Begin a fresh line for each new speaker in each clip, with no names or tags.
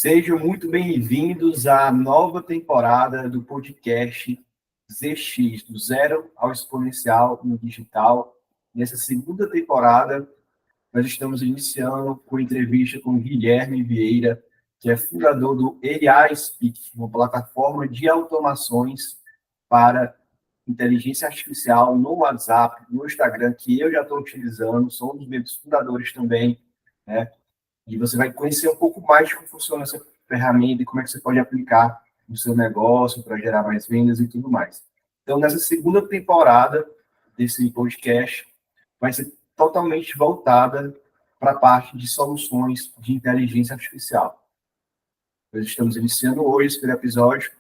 Sejam muito bem-vindos à nova temporada do podcast ZX, do zero ao exponencial no digital. Nessa segunda temporada, nós estamos iniciando com entrevista com Guilherme Vieira, que é fundador do AI Speak, uma plataforma de automações para inteligência artificial no WhatsApp, no Instagram, que eu já estou utilizando, sou um dos membros fundadores também, né? E você vai conhecer um pouco mais de como funciona essa ferramenta e como é que você pode aplicar no seu negócio para gerar mais vendas e tudo mais. Então, nessa segunda temporada desse podcast, vai ser totalmente voltada para a parte de soluções de inteligência artificial. Nós estamos iniciando hoje esse primeiro episódio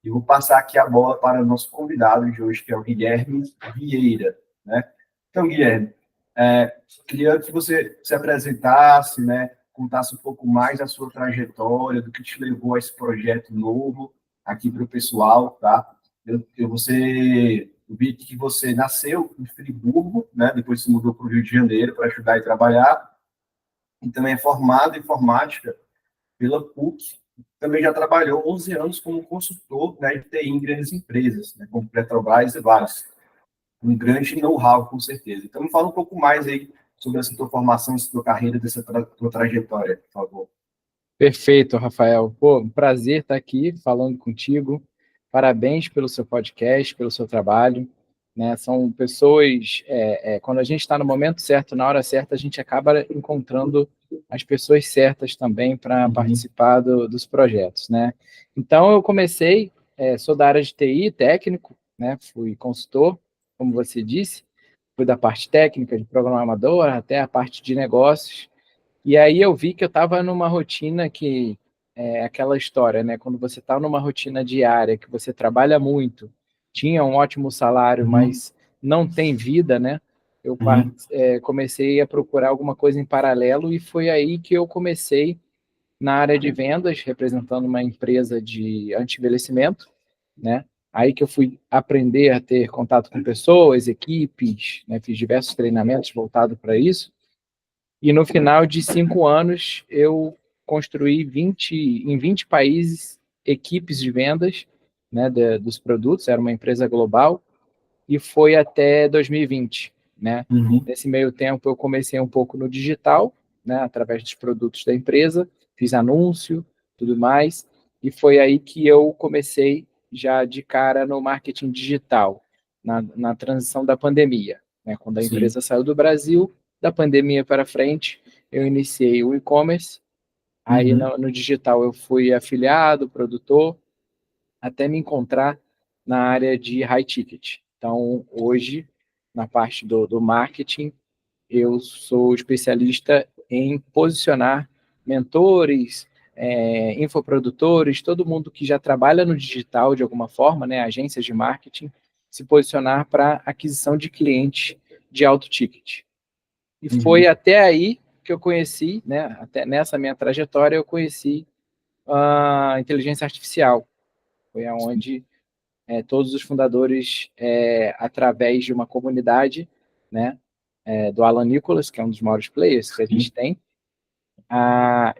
e vou passar aqui a bola para o nosso convidado de hoje, que é o Guilherme Vieira, né? Então, Guilherme, queria que você se apresentasse, né? Contasse um pouco mais da sua trajetória, do que te levou a esse projeto novo aqui para o pessoal, tá? Eu vi que você nasceu em Friburgo, né? Depois se mudou para o Rio de Janeiro para estudar e trabalhar, e também é formado em informática pela PUC. Também já trabalhou 11 anos como consultor, né, de TI em grandes empresas, né, como Petrobras e vários. Um grande know-how, com certeza. Então, me fala um pouco mais aí sobre essa tua formação, essa tua carreira, dessa tua trajetória, por favor.
Perfeito, Rafael. Pô, um prazer estar aqui falando contigo. Parabéns pelo seu podcast, pelo seu trabalho. Né? São pessoas, quando a gente está no momento certo, na hora certa, a gente acaba encontrando as pessoas certas também para participar dos projetos. Né? Então, eu comecei, sou da área de TI, técnico, né? Fui consultor, como você disse, fui da parte técnica, de programador, até a parte de negócios. E aí eu vi que eu estava numa rotina que é aquela história, né? Quando você está numa rotina diária, que você trabalha muito, tinha um ótimo salário, mas não tem vida, né? Eu comecei a procurar alguma coisa em paralelo e foi aí que eu comecei na área de vendas, representando uma empresa de anti-envelhecimento, né? Aí que eu fui aprender a ter contato com pessoas, equipes, né? Fiz diversos treinamentos voltados para isso. E no final de 5 anos, eu construí em 20 países equipes de vendas, né, dos produtos, era uma empresa global, e foi até 2020. Né? Nesse meio tempo, eu comecei um pouco no digital, né, através dos produtos da empresa, fiz anúncio, tudo mais, e foi aí que eu comecei já de cara no marketing digital, na transição da pandemia. Né? Quando a empresa saiu do Brasil, da pandemia para frente, eu iniciei o e-commerce, aí no digital eu fui afiliado, produtor, até me encontrar na área de high ticket. Então, hoje, na parte do marketing, eu sou especialista em posicionar mentores, infoprodutores, todo mundo que já trabalha no digital de alguma forma, né, agências de marketing, se posicionar para aquisição de clientes de alto ticket. E foi até aí que eu conheci, né, até nessa minha trajetória, eu conheci a inteligência artificial. Foi aonde todos os fundadores, através de uma comunidade, né, do Alan Nicholas, que é um dos maiores players que a gente tem,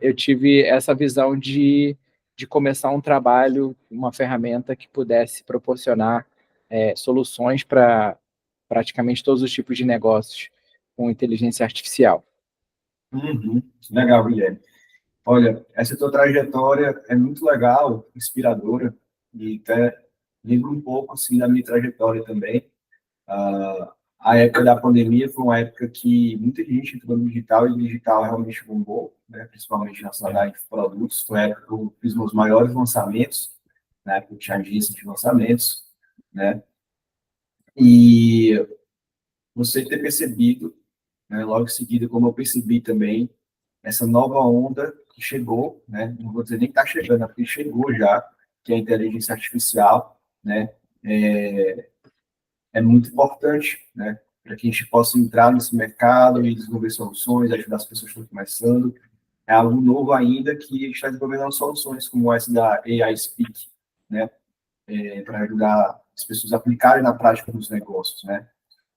eu tive essa visão de começar um trabalho, uma ferramenta que pudesse proporcionar soluções para praticamente todos os tipos de negócios com inteligência artificial.
Legal, Guilherme. Olha, essa tua trajetória é muito legal, inspiradora, e até lembra um pouco assim, da minha trajetória também. A época da pandemia foi uma época que muita gente entrou no digital e o digital realmente bombou, né? Principalmente na área de produtos. Foi a época que eu fiz meus maiores lançamentos, na época eu tinha agência de lançamentos, né? E você ter percebido, né, logo em seguida, como eu percebi também, essa nova onda que chegou, né? Não vou dizer nem que está chegando, porque chegou já, que é a inteligência artificial, né? É muito importante, né? Para que a gente possa entrar nesse mercado e desenvolver soluções, ajudar as pessoas que estão começando. É algo novo ainda que a gente está desenvolvendo soluções como essa da AI Speak, né? Para ajudar as pessoas a aplicarem na prática dos negócios, né?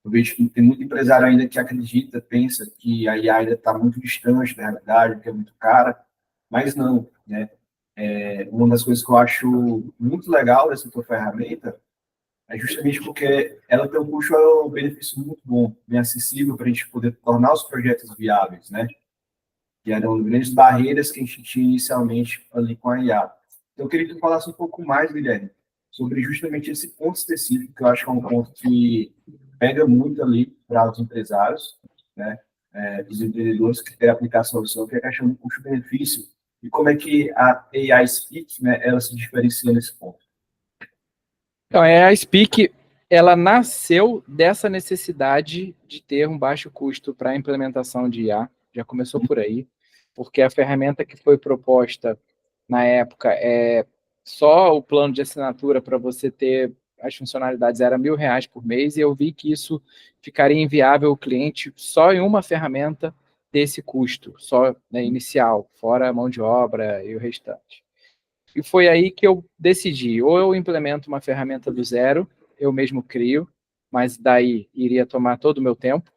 Eu vejo que tem muito empresário ainda que acredita, pensa que a IA ainda está muito distante da realidade, que é muito cara, mas não, né? Uma das coisas que eu acho muito legal dessa tua ferramenta é justamente porque ela tem um custo-benefício muito bom, bem acessível para a gente poder tornar os projetos viáveis, né? Que eram grandes barreiras que a gente tinha inicialmente ali com a IA. Então, eu queria que tu falasse um pouco mais, Guilherme, sobre justamente esse ponto específico, que eu acho que é um ponto que pega muito ali para os empresários, né? Dos empreendedores que querem aplicar a solução, que é a questão do custo-benefício, e como é que a AI Speak, né, ela se diferencia nesse ponto.
Então, a Speak, ela nasceu dessa necessidade de ter um baixo custo para a implementação de IA, já começou por aí, porque a ferramenta que foi proposta na época só o plano de assinatura para você ter as funcionalidades era R$ 1.000 por mês, e eu vi que isso ficaria inviável ao cliente só em uma ferramenta desse custo, só, né, inicial, fora a mão de obra e o restante. E foi aí que eu decidi, ou eu implemento uma ferramenta do zero, eu mesmo crio, mas daí iria tomar todo o meu tempo,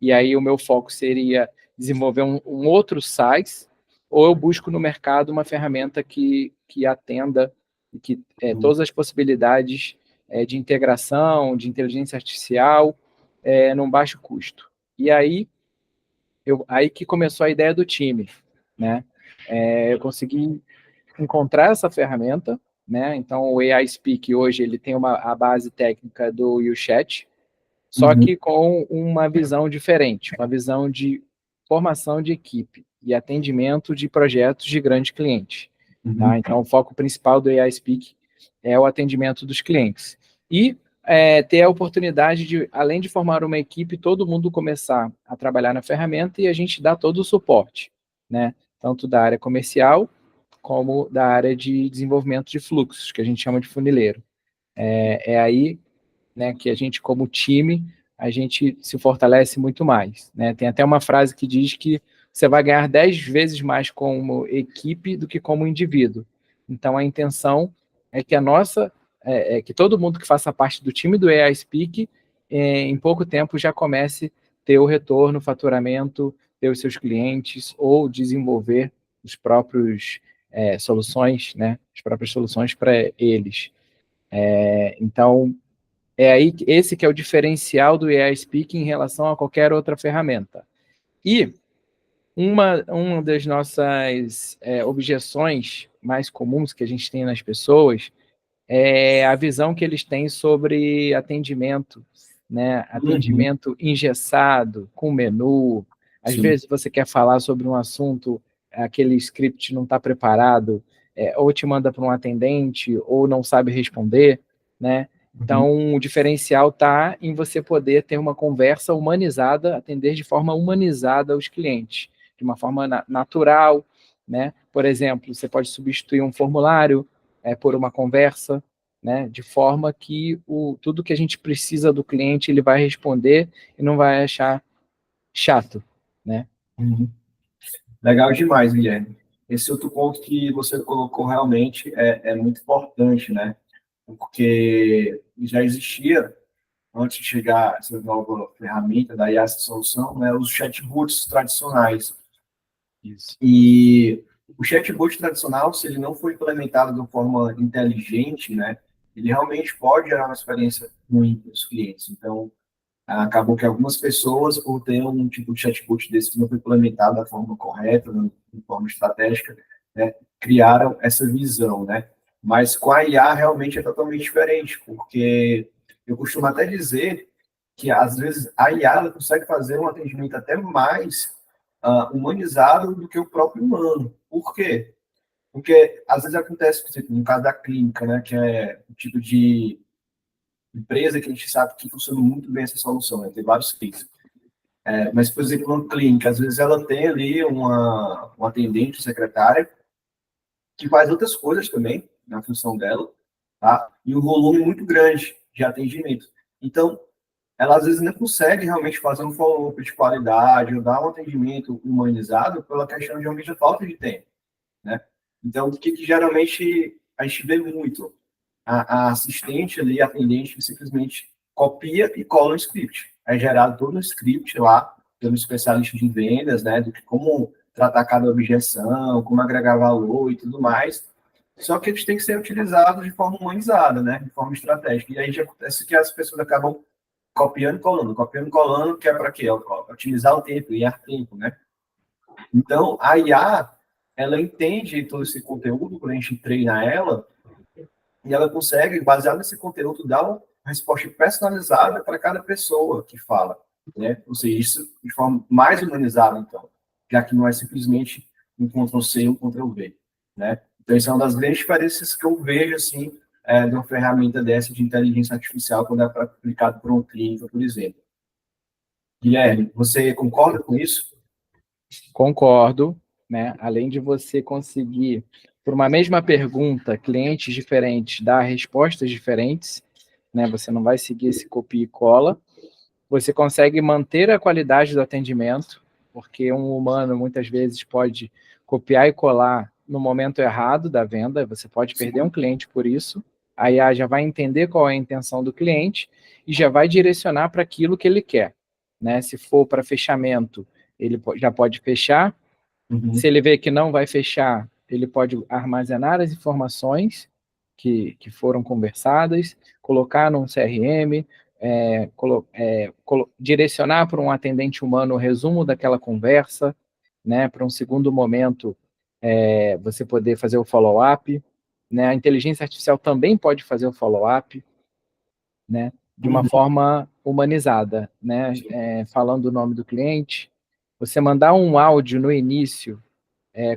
e aí o meu foco seria desenvolver um outro SaaS, ou eu busco no mercado uma ferramenta que atenda e que todas as possibilidades de integração, de inteligência artificial, num baixo custo. E aí que começou a ideia do time, né? Eu consegui encontrar essa ferramenta, né? Então, o AI Speak hoje ele tem a base técnica do UChat, só que com uma visão diferente, uma visão de formação de equipe e atendimento de projetos de grandes clientes. Tá? Então, o foco principal do AI Speak é o atendimento dos clientes. E ter a oportunidade de, além de formar uma equipe, todo mundo começar a trabalhar na ferramenta e a gente dá todo o suporte, né? Tanto da área comercial, como da área de desenvolvimento de fluxos, que a gente chama de funileiro. Aí, né, que a gente, como time, a gente se fortalece muito mais, né? Tem até uma frase que diz que você vai ganhar 10 vezes mais como equipe do que como indivíduo. Então, a intenção é que que todo mundo que faça parte do time do AI Speak, em pouco tempo já comece a ter o retorno, o faturamento, ter os seus clientes ou desenvolver os próprios soluções, né? As próprias soluções para eles. Então, aí esse que é o diferencial do AI Speak em relação a qualquer outra ferramenta. E uma das nossas objeções mais comuns que a gente tem nas pessoas é a visão que eles têm sobre atendimento, né? Atendimento engessado, com menu. Às vezes você quer falar sobre um assunto, aquele script não está preparado, ou te manda para um atendente, ou não sabe responder, né? Então, o diferencial está em você poder ter uma conversa humanizada, atender de forma humanizada aos clientes, de uma forma natural, né? Por exemplo, você pode substituir um formulário por uma conversa, né? De forma que tudo que a gente precisa do cliente ele vai responder e não vai achar chato, né?
Legal demais, Guilherme. Esse outro ponto que você colocou realmente é muito importante, né? Porque já existia, antes de chegar essa nova ferramenta da IA, essa solução, né, os chatbots tradicionais.
Isso.
E o chatbot tradicional, se ele não for implementado de uma forma inteligente, né, ele realmente pode gerar uma experiência ruim para os clientes. Então, acabou que algumas pessoas, por ter um tipo de chatbot desse que não foi implementado da forma correta, de forma estratégica, né, criaram essa visão, né? Mas com a IA realmente é totalmente diferente, porque eu costumo até dizer que, às vezes, a IA ela consegue fazer um atendimento até mais humanizado do que o próprio humano. Por quê? Porque, às vezes, acontece, por exemplo, no caso da clínica, né, que é o tipo de empresa que a gente sabe que funciona muito bem essa solução, né? Tem vários clientes. Mas, por exemplo, uma clínica, às vezes ela tem ali uma atendente, secretária, que faz outras coisas também na função dela, tá? E um volume muito grande de atendimento. Então, ela às vezes não consegue realmente fazer um follow-up de qualidade, ou dar um atendimento humanizado pela questão de realmente a falta de tempo, né? Então, o que geralmente a gente vê muito? A assistente ali, a atendente, que simplesmente copia e cola o script. É gerado todo um script lá, pelo especialista de vendas, né, do que como tratar cada objeção, como agregar valor e tudo mais. Só que eles têm que ser utilizados de forma humanizada, né? De forma estratégica. E aí já acontece que as pessoas acabam copiando e colando, que é para quê? Otimizar o tempo, ganhar tempo, né? Então, a IA, ela entende todo esse conteúdo, quando a gente treina ela, e ela consegue, baseado nesse conteúdo, dar uma resposta personalizada para cada pessoa que fala, né? Ou seja, isso de forma mais humanizada, então, já que não é simplesmente um Ctrl+C e um Ctrl+V, né? Então, isso é uma das grandes diferenças que eu vejo, assim, de uma ferramenta dessa de inteligência artificial quando é aplicado por um clínico, por exemplo. Guilherme, você concorda com isso?
Concordo, né? Além de você conseguir, por uma mesma pergunta, clientes diferentes dar respostas diferentes, né? Você não vai seguir esse copia e cola. Você consegue manter a qualidade do atendimento, porque um humano muitas vezes pode copiar e colar no momento errado da venda, você pode perder um cliente por isso. A IA já vai entender qual é a intenção do cliente e já vai direcionar para aquilo que ele quer, né? Se for para fechamento, ele já pode fechar. Se ele vê que não vai fechar, ele pode armazenar as informações que foram conversadas, colocar num CRM, direcionar para um atendente humano o resumo daquela conversa, né, para um segundo momento você poder fazer o follow-up. Né, a inteligência artificial também pode fazer o follow-up, né, de uma forma humanizada, né, falando o nome do cliente. Você mandar um áudio no início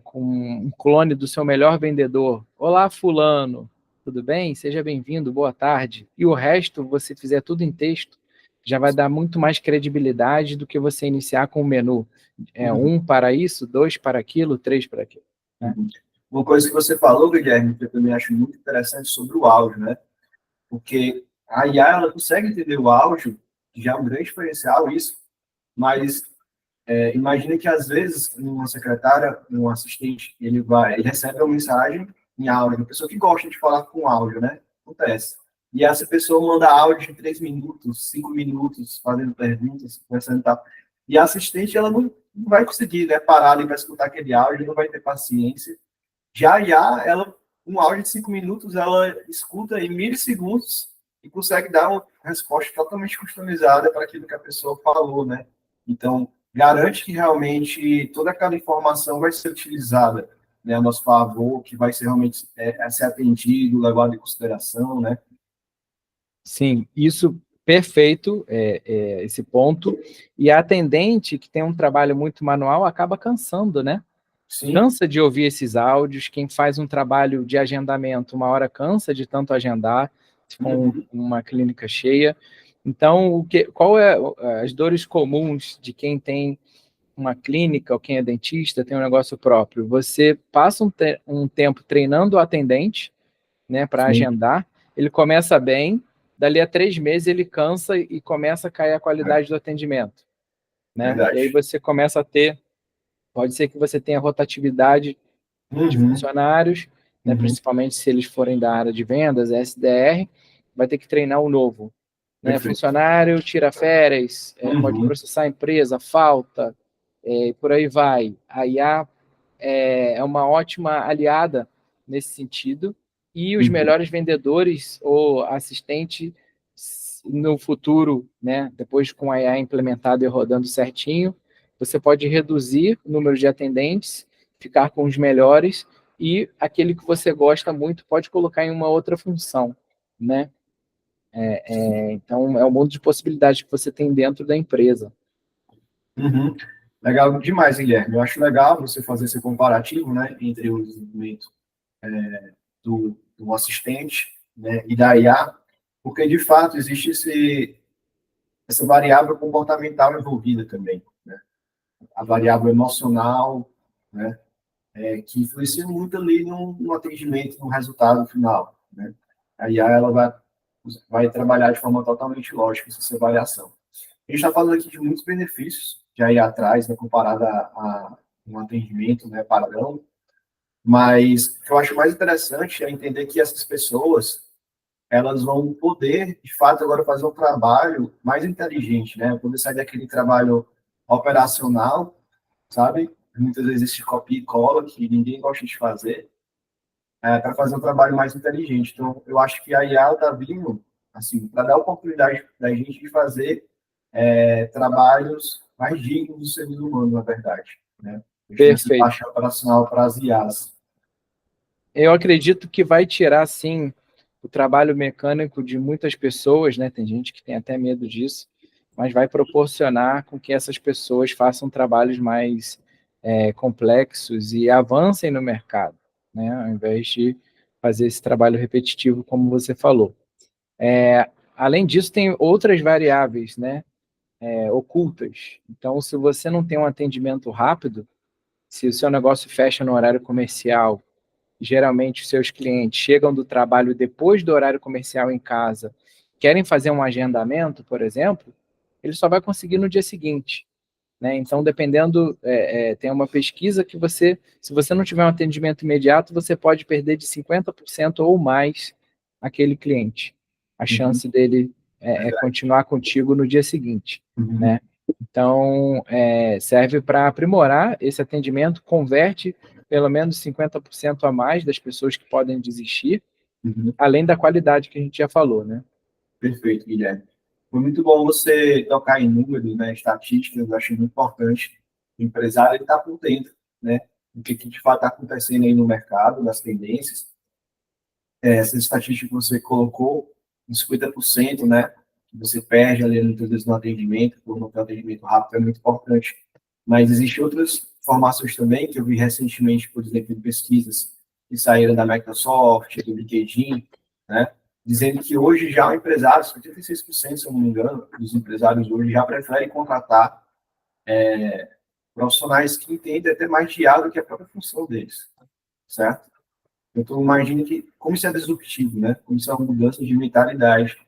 com um clone do seu melhor vendedor. Olá, fulano, tudo bem? Seja bem-vindo, boa tarde. E o resto, você fizer tudo em texto, já vai dar muito mais credibilidade do que você iniciar com o menu. Um para isso, dois para aquilo, três para aquilo. Né?
Uma coisa que você falou, Guilherme, que eu também acho muito interessante sobre o áudio, né? Porque a IA, ela consegue entender o áudio, que já é um grande diferencial isso, mas imagina que às vezes uma secretária, um assistente, ele recebe uma mensagem em áudio, uma pessoa que gosta de falar com áudio, né? Acontece. E essa pessoa manda áudio de 3 minutos, 5 minutos, fazendo perguntas, conversando e tal. E a assistente, ela não vai conseguir, né, parar ali para escutar aquele áudio, não vai ter paciência. Já a IA, um áudio de 5 minutos, ela escuta em milissegundos e consegue dar uma resposta totalmente customizada para aquilo que a pessoa falou, né? Então, garante que realmente toda aquela informação vai ser utilizada, né, a nosso favor, que vai ser realmente ser atendido, levado em consideração, né?
Sim, isso perfeito, esse ponto. E a atendente, que tem um trabalho muito manual, acaba cansando, né?
Sim.
Cansa de ouvir esses áudios. Quem faz um trabalho de agendamento, uma hora cansa de tanto agendar, com uma clínica cheia. Então, qual é as dores comuns de quem tem uma clínica ou quem é dentista, tem um negócio próprio? Você passa um tempo treinando o atendente, né, para agendar, ele começa bem, dali a 3 meses ele cansa e começa a cair a qualidade do atendimento. Né? E aí você começa a ter, pode ser que você tenha rotatividade de funcionários, né, principalmente se eles forem da área de vendas, SDR, vai ter que treinar o novo. Né? Funcionário tira férias, pode processar a empresa, falta, por aí vai. A IA é uma ótima aliada nesse sentido, e os melhores vendedores ou assistentes no futuro, né, depois com a IA implementada e rodando certinho, você pode reduzir o número de atendentes, ficar com os melhores, e aquele que você gosta muito pode colocar em uma outra função, né? Então, é um mundo de possibilidades que você tem dentro da empresa.
Legal demais, Guilherme. Eu acho legal você fazer esse comparativo, né, entre o desenvolvimento do assistente, né, e da IA, porque, de fato, existe essa variável comportamental envolvida também, né? A variável emocional, né, que influencia muito ali no atendimento, no resultado final, né? A IA, ela vai trabalhar de forma totalmente lógica essa avaliação. A gente está falando aqui de muitos benefícios que a IA traz, né, comparado a um atendimento, né, padrão, mas o que eu acho mais interessante é entender que essas pessoas, elas vão poder, de fato, agora fazer um trabalho mais inteligente, né? Poder sair daquele trabalho operacional, sabe? muitas vezes esse copia e cola, que ninguém gosta de fazer, para fazer um trabalho mais inteligente. Então, eu acho que a IA está vindo, assim, para dar oportunidade da gente de fazer trabalhos mais dignos dos seres humanos, na verdade, né? Deixando esse
Perfeito.
parte operacional para as IAs.
Eu acredito que vai tirar, sim, o trabalho mecânico de muitas pessoas, né? Tem gente que tem até medo disso, mas vai proporcionar com que essas pessoas façam trabalhos mais complexos e avancem no mercado, né? Ao invés de fazer esse trabalho repetitivo, como você falou. Além disso, tem outras variáveis, né? Ocultas. Então, se você não tem um atendimento rápido, se o seu negócio fecha no horário comercial, geralmente os seus clientes chegam do trabalho depois do horário comercial em casa, querem fazer um agendamento, por exemplo, ele só vai conseguir no dia seguinte, né? Então, dependendo, tem uma pesquisa que se você não tiver um atendimento imediato, você pode perder de 50% ou mais aquele cliente. A
Uhum.
chance dele continuar contigo no dia seguinte,
Uhum.
né? Então, serve para aprimorar esse atendimento, converte pelo menos 50% a mais das pessoas que podem desistir,
Uhum.
além da qualidade que a gente já falou, né?
Perfeito, Guilherme. Foi muito bom você tocar em números, né, estatísticas, eu acho muito importante. O empresário está por dentro, né, do que de fato está acontecendo aí no mercado, das tendências. Essa estatística que você colocou, uns 50%, né, que você perde ali muitas vezes no atendimento, por não ter um atendimento rápido, é muito importante. Mas existem outras informações também que eu vi recentemente, por exemplo, em pesquisas que saíram da Microsoft, do LinkedIn, né, dizendo que hoje já o empresário, 86%, se eu não me engano, dos empresários hoje já preferem contratar profissionais que entendem até mais de IA do que a própria função deles, certo? Então, imagine que, como isso é disruptivo, né? Como isso é uma mudança de mentalidade,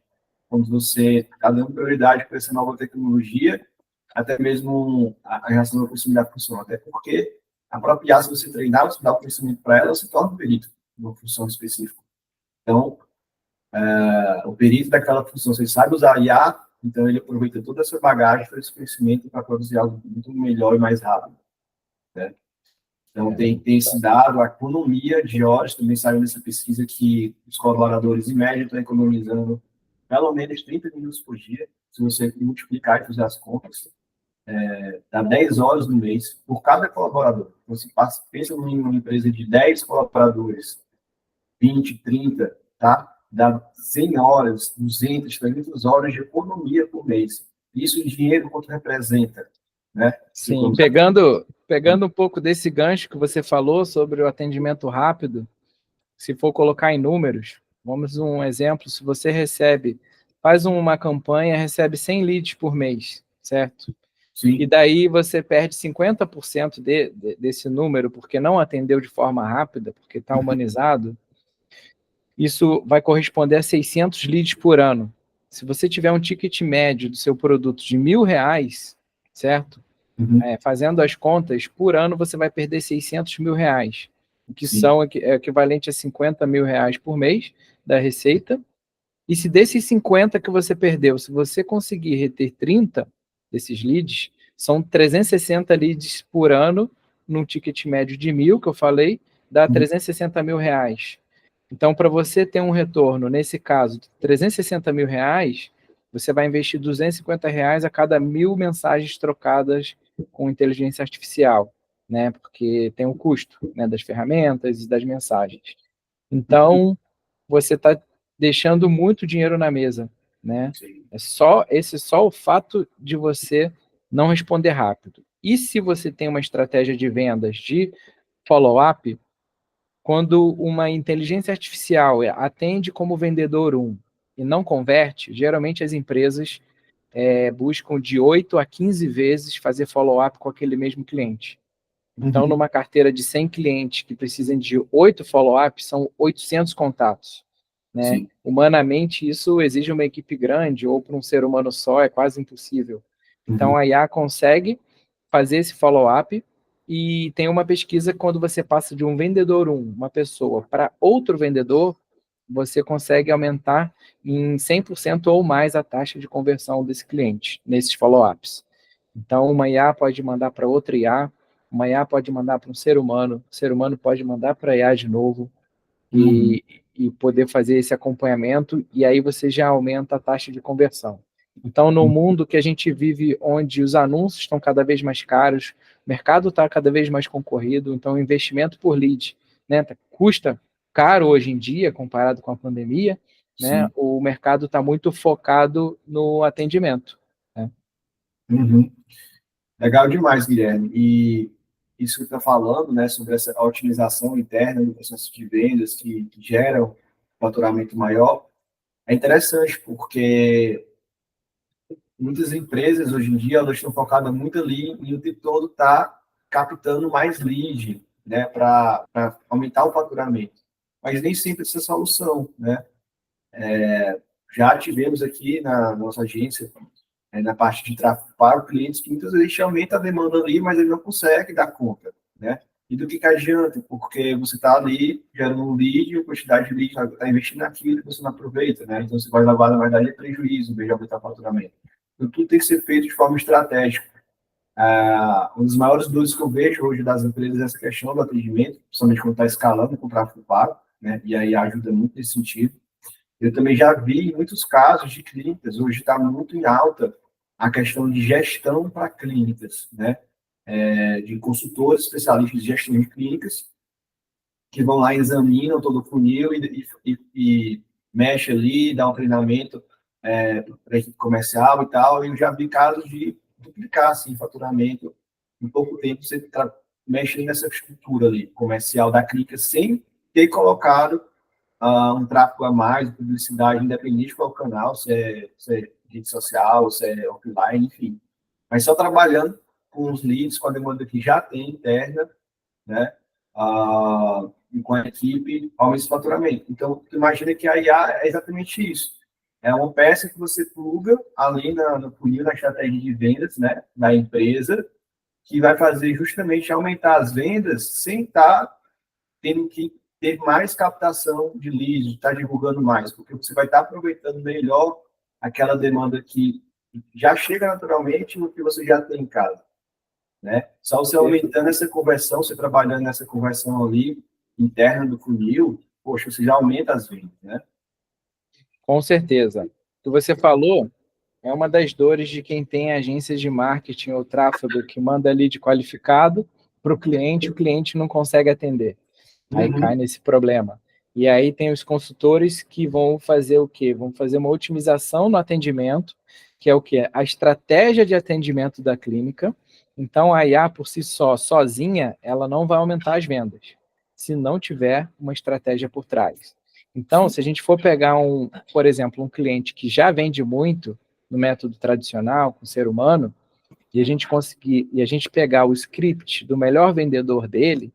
quando você está dando prioridade para essa nova tecnologia, até mesmo a relação ao conhecimento da função, até porque a própria IA, se você treinar, você dá o conhecimento para ela, se torna um perito numa função específica. Então, o perito daquela função, você sabe usar a IA, então ele aproveita toda essa bagagem, todo esse conhecimento para produzir algo muito melhor e mais rápido, né? Então, tem esse dado, a economia de horas, também saiu nessa pesquisa que os colaboradores, em média, estão economizando pelo menos 30 minutos por dia. Se você multiplicar e fazer as contas, dá 10 horas no mês por cada colaborador. Então, você pensa numa empresa de 10 colaboradores, 20, 30, tá? Dá 100 horas, 200, 300 horas de economia por mês. Isso em dinheiro, quanto representa, né?
Sim, pegando um pouco desse gancho que você falou sobre o atendimento rápido, se for colocar em números, vamos um exemplo, se você faz uma campanha, recebe 100 leads por mês, certo?
Sim.
E daí você perde 50% desse número porque não atendeu de forma rápida, porque está humanizado, isso vai corresponder a 600 leads por ano. Se você tiver um ticket médio do seu produto de R$ 1.000, certo?
Uhum.
Fazendo as contas, por ano você vai perder R$ 600 mil, que
Sim.
são equivalente a R$ 50 mil por mês da receita. E se desses 50 que você perdeu, se você conseguir reter 30 desses leads, são 360 leads por ano, num ticket médio de 1.000, que eu falei, dá R$ 360 mil. Então, para você ter um retorno, nesse caso, de R$ 360 mil, você vai investir R$ 250 a cada 1.000 mensagens trocadas com inteligência artificial, né? Porque tem o custo, né, das ferramentas e das mensagens. Então, você está deixando muito dinheiro na mesa, né?
Sim.
Só o fato de você não responder rápido. E se você tem uma estratégia de vendas de follow-up, quando uma inteligência artificial atende como vendedor 1 e não converte, geralmente as empresas buscam de 8 a 15 vezes fazer follow-up com aquele mesmo cliente. Então, numa carteira de 100 clientes que precisam de 8 follow-ups, são 800 contatos, né?
Sim.
Humanamente, isso exige uma equipe grande, ou para um ser humano só é quase impossível. Então, a IA consegue fazer esse follow-up, e tem uma pesquisa que quando você passa de um vendedor 1, uma pessoa, para outro vendedor, você consegue aumentar em 100% ou mais a taxa de conversão desse cliente, nesses follow-ups. Então, uma IA pode mandar para outra IA, uma IA pode mandar para um ser humano, o ser humano pode mandar para a IA de novo,
Uhum.
e poder fazer esse acompanhamento, e aí você já aumenta a taxa de conversão. Então, no mundo que a gente vive, onde os anúncios estão cada vez mais caros, o mercado está cada vez mais concorrido, então o investimento por lead, né, custa caro hoje em dia, comparado com a pandemia, né,
Sim.
o mercado está muito focado no atendimento. Né?
Uhum. Legal demais, Guilherme. E isso que você está falando, né, sobre essa otimização interna do processo de vendas que geram faturamento maior, é interessante, porque muitas empresas, hoje em dia, elas estão focadas muito ali em o tempo todo estar captando mais lead, né, para aumentar o faturamento. Mas nem sempre essa é a solução, né? Já tivemos aqui na nossa agência, na parte de tráfego para o cliente, que muitas vezes aumenta a demanda ali, mas ele não consegue dar conta, né? E do que adianta? Porque você está ali gerando um lead, a quantidade de lead está investindo naquilo que você não aproveita, né? Então você vai levar, na verdade, prejuízo em vez de aumentar o faturamento. Então tudo tem que ser feito de forma estratégica. Um dos maiores dores que eu vejo hoje das empresas é essa questão do atendimento, principalmente quando está escalando com o tráfego pago, né? E aí ajuda muito nesse sentido. Eu também já vi muitos casos de clínicas, hoje está muito em alta a questão de gestão para clínicas, né? De consultores especialistas de gestão de clínicas, que vão lá, examinam todo o funil e mexe ali, dá um treinamento para a equipe comercial e tal. E eu já vi casos de duplicar assim, faturamento em pouco tempo, você mexe nessa estrutura ali comercial da clínica sem ter colocado um tráfego a mais, publicidade, independente qual canal, se é rede social, se é offline, enfim. Mas só trabalhando com os leads, com a demanda que já tem interna, né? E com a equipe, aumenta esse faturamento. Então, tu imagina que a IA é exatamente isso. É uma peça que você pluga ali no funil, na estratégia de vendas, né, da empresa, que vai fazer justamente aumentar as vendas sem estar tendo que ter mais captação de leads, estar divulgando mais, porque você vai estar aproveitando melhor aquela demanda que já chega naturalmente no que você já tem em casa, né? Só você aumentando essa conversão, você trabalhando nessa conversão ali interna do funil, poxa, você já aumenta as vendas, né?
Com certeza. O que você falou é uma das dores de quem tem agências de marketing ou tráfego que manda lead qualificado para o cliente não consegue atender. Aí cai
Uhum.
nesse problema. E aí tem os consultores que vão fazer o quê? Vão fazer uma otimização no atendimento, que é o quê? A estratégia de atendimento da clínica. Então, a IA, por si só, sozinha, ela não vai aumentar as vendas, se não tiver uma estratégia por trás. Então, se a gente for pegar, por exemplo, um cliente que já vende muito no método tradicional, com o ser humano, e a gente pegar o script do melhor vendedor dele,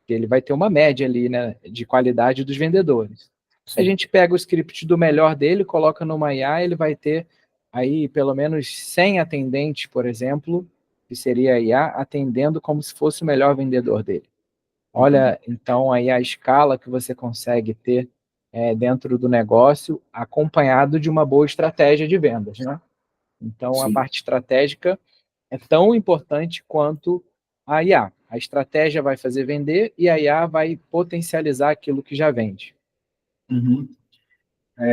ele vai ter uma média ali, né, de qualidade dos vendedores. A
Sim.
gente pega o script do melhor dele, coloca numa IA, ele vai ter aí pelo menos 100 atendentes, por exemplo, que seria a IA, atendendo como se fosse o melhor vendedor dele.
Uhum.
Olha, então, aí a escala que você consegue ter dentro do negócio, acompanhado de uma boa estratégia de vendas, né? Então, a
Sim.
parte estratégica é tão importante quanto a IA. A estratégia vai fazer vender e a IA vai potencializar aquilo que já vende.
Uhum.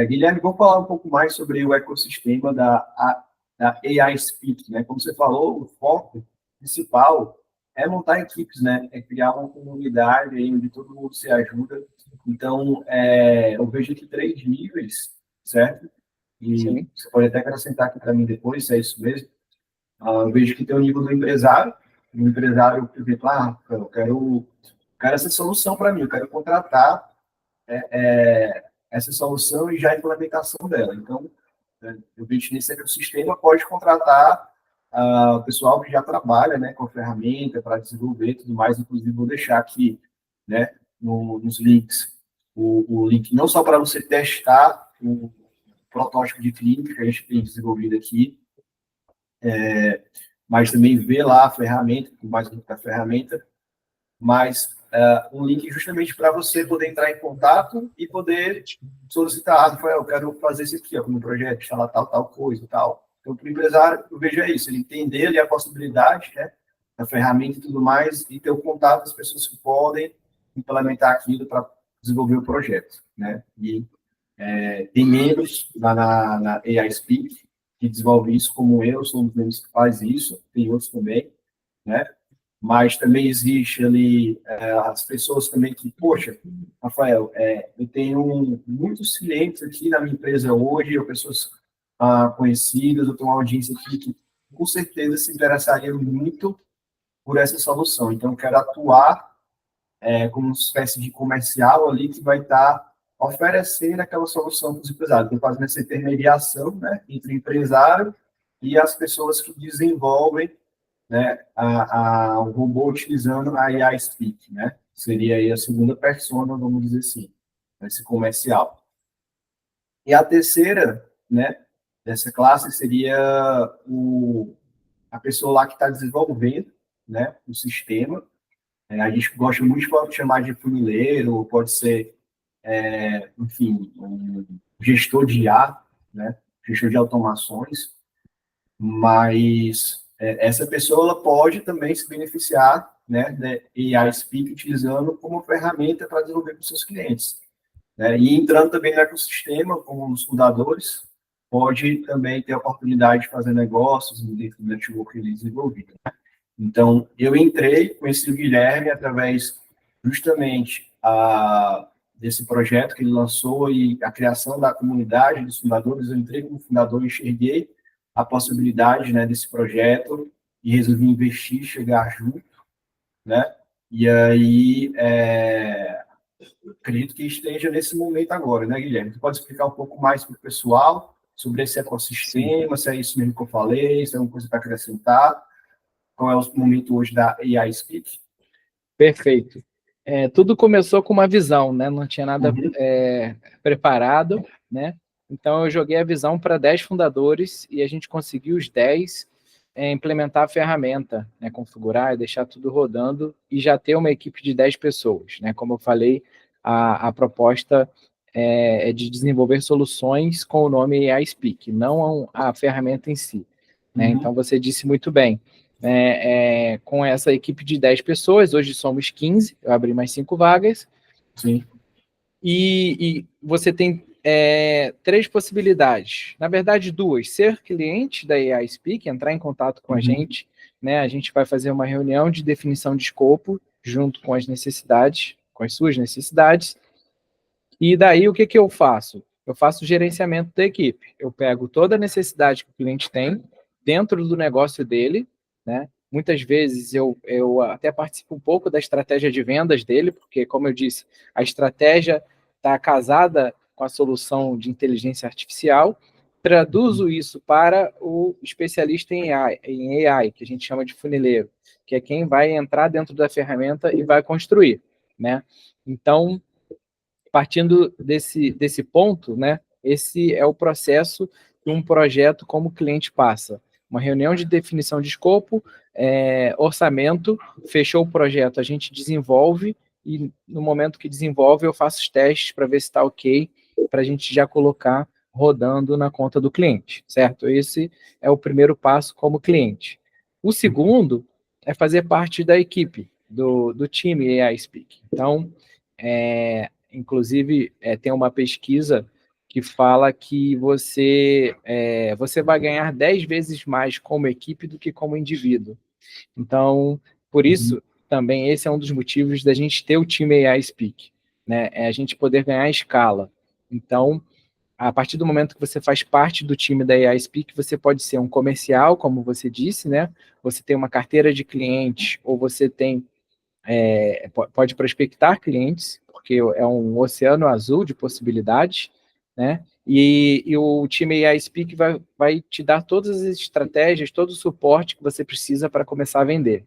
Guilherme, vamos falar um pouco mais sobre o ecossistema da AI Speak, né? Como você falou, o foco principal é montar equipes, né? É criar uma comunidade aí onde todo mundo se ajuda. Então, eu vejo aqui três níveis, certo? E
Sim,
você pode até acrescentar aqui para mim depois, se é isso mesmo. Eu vejo que tem o nível do empresário. O empresário, por exemplo, eu quero essa solução para mim, eu quero contratar essa solução e já a implementação dela. Então, o vejo nesse ecossistema pode contratar o pessoal que já trabalha, né, com a ferramenta para desenvolver e tudo mais. Inclusive, vou deixar aqui, né, nos links, o link não só para você testar o protótipo de clínica que a gente tem desenvolvido aqui, mas também ver lá a ferramenta, mais link da ferramenta, mas um link justamente para você poder entrar em contato e poder solicitar, Rafael, eu quero fazer isso aqui, ó, como projeto, instalar tal coisa e tal. Então, para o empresário, eu vejo isso, ele entender ali a possibilidade, né, da ferramenta e tudo mais, e ter o contato das pessoas que podem implementar aquilo para desenvolver o projeto, né? E tem membros lá na AI Speak que desenvolve isso, como eu, sou um dos membros que faz isso, tem outros também, né? Mas também existe ali as pessoas também que, poxa, Rafael, eu tenho muitos clientes aqui na minha empresa hoje, ou pessoas conhecidas, eu tenho uma audiência aqui que com certeza se interessaria muito por essa solução. Então, eu quero atuar como uma espécie de comercial ali que vai estar oferecendo aquela solução para os empresários. Estou fazendo essa intermediação, né, entre o empresário e as pessoas que desenvolvem, né, o robô utilizando a AI Speak, né? Seria aí a segunda persona, vamos dizer assim, esse comercial. E a terceira, né, dessa classe seria a pessoa lá que está desenvolvendo, né, o sistema. A gente gosta muito de chamar de funileiro, pode ser, enfim, um gestor de IA, né, gestor de automações, mas essa pessoa ela pode também se beneficiar, né, da AI Speak utilizando como ferramenta para desenvolver com seus clientes, né, e entrando também no ecossistema como um dos fundadores, pode também ter a oportunidade de fazer negócios dentro do network que ele desenvolveu. Então, eu entrei, conheci o Guilherme através justamente desse projeto que ele lançou e a criação da comunidade dos fundadores. Eu entrei como fundador e enxerguei a possibilidade, né, desse projeto e resolvi investir, chegar junto, né? E aí, acredito que esteja nesse momento agora, né, Guilherme? Tu pode explicar um pouco mais para o pessoal sobre esse ecossistema, se é isso mesmo que eu falei, se é uma coisa para acrescentar? Qual é o momento hoje da AI Speak?
Perfeito. Tudo começou com uma visão, né? Não tinha nada preparado, né? Então, eu joguei a visão para 10 fundadores e a gente conseguiu os 10 implementar a ferramenta, né? Configurar e deixar tudo rodando e já ter uma equipe de 10 pessoas, né? Como eu falei, a proposta é de desenvolver soluções com o nome AI Speak, não a ferramenta em si, né? Então, você disse muito bem. Com essa equipe de 10 pessoas, hoje somos 15, eu abri mais 5 vagas.
Sim.
E você tem 3 possibilidades. Na verdade, 2. Ser cliente da AI Speak, entrar em contato com a gente, né? A gente vai fazer uma reunião de definição de escopo junto com as necessidades, com as suas necessidades. E daí, o que eu faço? Eu faço o gerenciamento da equipe. Eu pego toda a necessidade que o cliente tem dentro do negócio dele, né? Muitas vezes eu até participo um pouco da estratégia de vendas dele, porque, como eu disse, a estratégia está casada com a solução de inteligência artificial. Traduzo isso para o especialista em AI, que a gente chama de funileiro, que é quem vai entrar dentro da ferramenta e vai construir, né? Então, partindo desse ponto, né, esse é o processo que um projeto como cliente passa. Uma reunião de definição de escopo, orçamento, fechou o projeto, a gente desenvolve e no momento que desenvolve eu faço os testes para ver se está ok, para a gente já colocar rodando na conta do cliente, certo? Esse é o primeiro passo como cliente. O segundo é fazer parte da equipe, do time AI Speak. Então, inclusive, tem uma pesquisa que fala que você vai ganhar 10 vezes mais como equipe do que como indivíduo. Então, por isso, também esse é um dos motivos da gente ter o time AI Speak, né? É a gente poder ganhar escala. Então, a partir do momento que você faz parte do time da AI Speak, você pode ser um comercial, como você disse, né? Você tem uma carteira de clientes, ou você tem pode prospectar clientes, porque é um oceano azul de possibilidades, né? E o time AI Speak vai te dar todas as estratégias, todo o suporte que você precisa para começar a vender.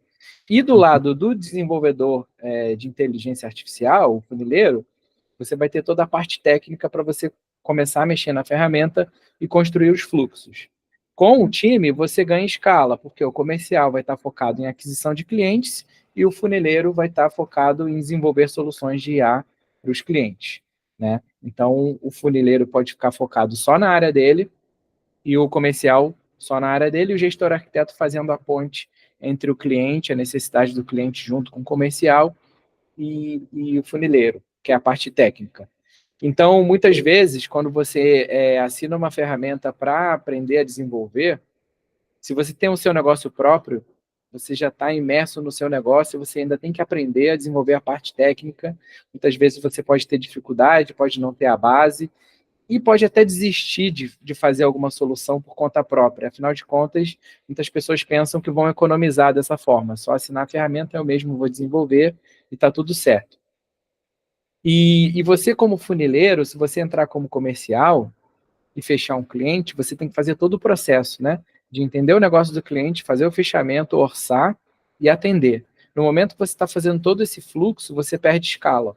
E do lado do desenvolvedor de inteligência artificial, o funileiro, você vai ter toda a parte técnica para você começar a mexer na ferramenta e construir os fluxos. Com o time, você ganha escala, porque o comercial vai estar focado em aquisição de clientes e o funileiro vai estar focado em desenvolver soluções de IA para os clientes, né? Então, o funileiro pode ficar focado só na área dele e o comercial só na área dele e o gestor arquiteto fazendo a ponte entre o cliente, a necessidade do cliente junto com o comercial e o funileiro, que é a parte técnica. Então, muitas vezes, quando você assina uma ferramenta para aprender a desenvolver, se você tem o seu negócio próprio, você já está imerso no seu negócio, você ainda tem que aprender a desenvolver a parte técnica. Muitas vezes você pode ter dificuldade, pode não ter a base, e pode até desistir de fazer alguma solução por conta própria. Afinal de contas, muitas pessoas pensam que vão economizar dessa forma. Só assinar a ferramenta, eu mesmo vou desenvolver e está tudo certo. E você, como funileiro, se você entrar como comercial e fechar um cliente, você tem que fazer todo o processo, né? De entender o negócio do cliente, fazer o fechamento, orçar e atender. No momento que você está fazendo todo esse fluxo, você perde escala,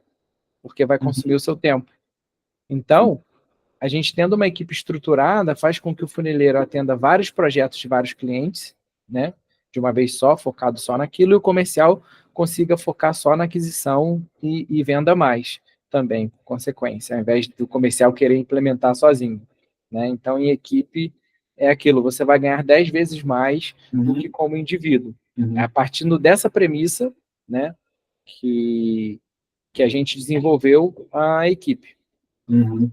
porque vai consumir o seu tempo. Então, a gente tendo uma equipe estruturada faz com que o funileiro atenda vários projetos de vários clientes, né? De uma vez só, focado só naquilo, e o comercial consiga focar só na aquisição e venda mais também, por consequência, ao invés do comercial querer implementar sozinho, né? Então, em equipe, é aquilo, você vai ganhar 10 vezes mais do que como indivíduo. É a partir dessa premissa, né, que a gente desenvolveu a equipe.
Eu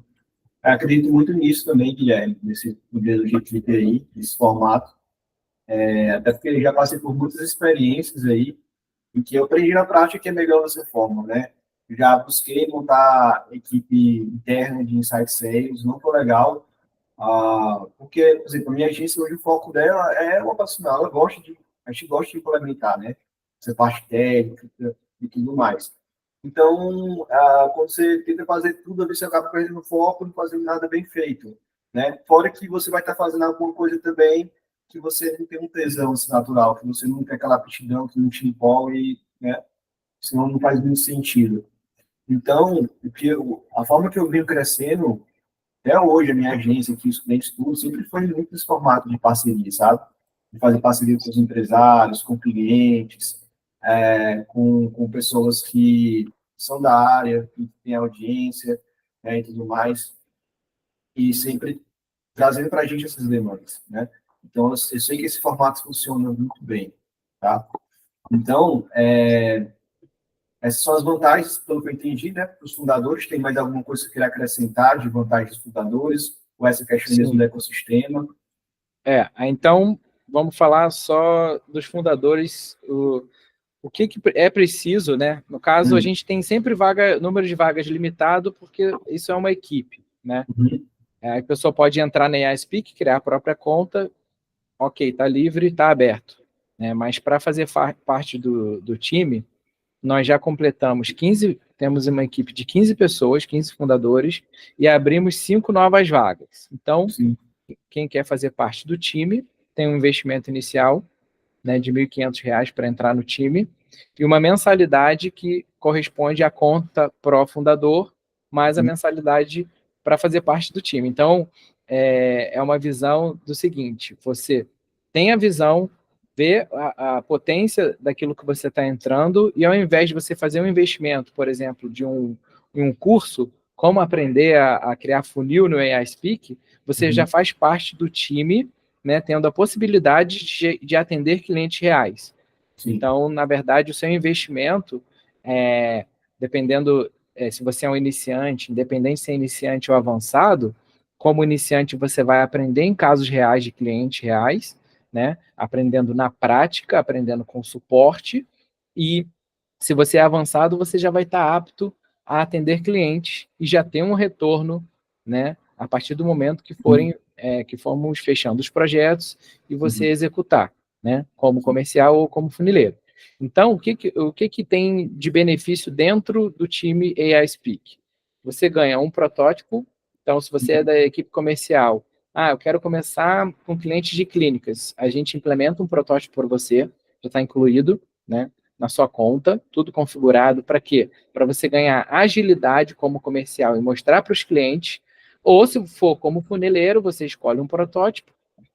acredito muito nisso também, Guilherme, nesse modelo de equipe aí, nesse formato. Até porque eu já passei por muitas experiências aí, em que eu aprendi na prática que é melhor dessa forma, né? Já busquei montar equipe interna de Inside Sales, não foi legal, porque, por exemplo, a minha agência hoje, o foco dela é o operacional, a gente gosta de implementar, né? Essa parte técnica e tudo mais. Então, quando você tenta fazer tudo, você acaba perdendo o foco, não fazendo nada bem feito, né? Fora que você vai estar fazendo alguma coisa também que você não tem um tesão assim, natural, que você não tem aquela aptidão, que não te empolga, né? Senão não faz muito sentido. Então, a forma que eu venho crescendo, até hoje, a minha agência aqui, Estudante Tudo, sempre foi muito nesse formato de parceria, sabe? De fazer parceria com os empresários, com clientes, com pessoas que são da área, que têm audiência, né, e tudo mais, e sempre trazendo para a gente essas demandas, né? Então, eu sei que esse formato funciona muito bem, tá? Então, essas são as vantagens, pelo que eu entendi, né, para os fundadores. Tem mais alguma coisa que você queira acrescentar de vantagens dos fundadores? Ou essa questão mesmo do ecossistema?
Então, vamos falar só dos fundadores, o que é preciso, né? No caso, a gente tem sempre número de vagas limitado, porque isso é uma equipe, né? A pessoa pode entrar na AISpeak, criar a própria conta, ok, está livre, está aberto, né? Mas para fazer parte do time, nós já completamos 15, temos uma equipe de 15 pessoas, 15 fundadores, e abrimos 5 novas vagas. Então,
Sim.
Quem quer fazer parte do time tem um investimento inicial, né, de R$ 1.500 para entrar no time, e uma mensalidade que corresponde à conta pro fundador, mais a mensalidade para fazer parte do time. Então, é uma visão do seguinte: você tem a visão, vê a potência daquilo que você está entrando, e ao invés de você fazer um investimento, por exemplo, em um curso, como aprender a criar funil no AISpeak, você já faz parte do time, né, tendo a possibilidade de atender clientes reais. Sim. Então, na verdade, o seu investimento, dependendo se você é um iniciante, independente se é iniciante ou avançado, como iniciante você vai aprender em casos reais de clientes reais, né, aprendendo na prática, aprendendo com suporte, e se você é avançado, você já vai estar apto a atender clientes e já ter um retorno, né, a partir do momento que formos fechando os projetos e você executar, né, como comercial ou como funileiro. Então, o que tem de benefício dentro do time AISpeak? Você ganha um protótipo. Então, se você é da equipe comercial, eu quero começar com clientes de clínicas, a gente implementa um protótipo por você, já está incluído, né, na sua conta, tudo configurado para quê? Para você ganhar agilidade como comercial e mostrar para os clientes. Ou, se for como funileiro, você escolhe um protótipo,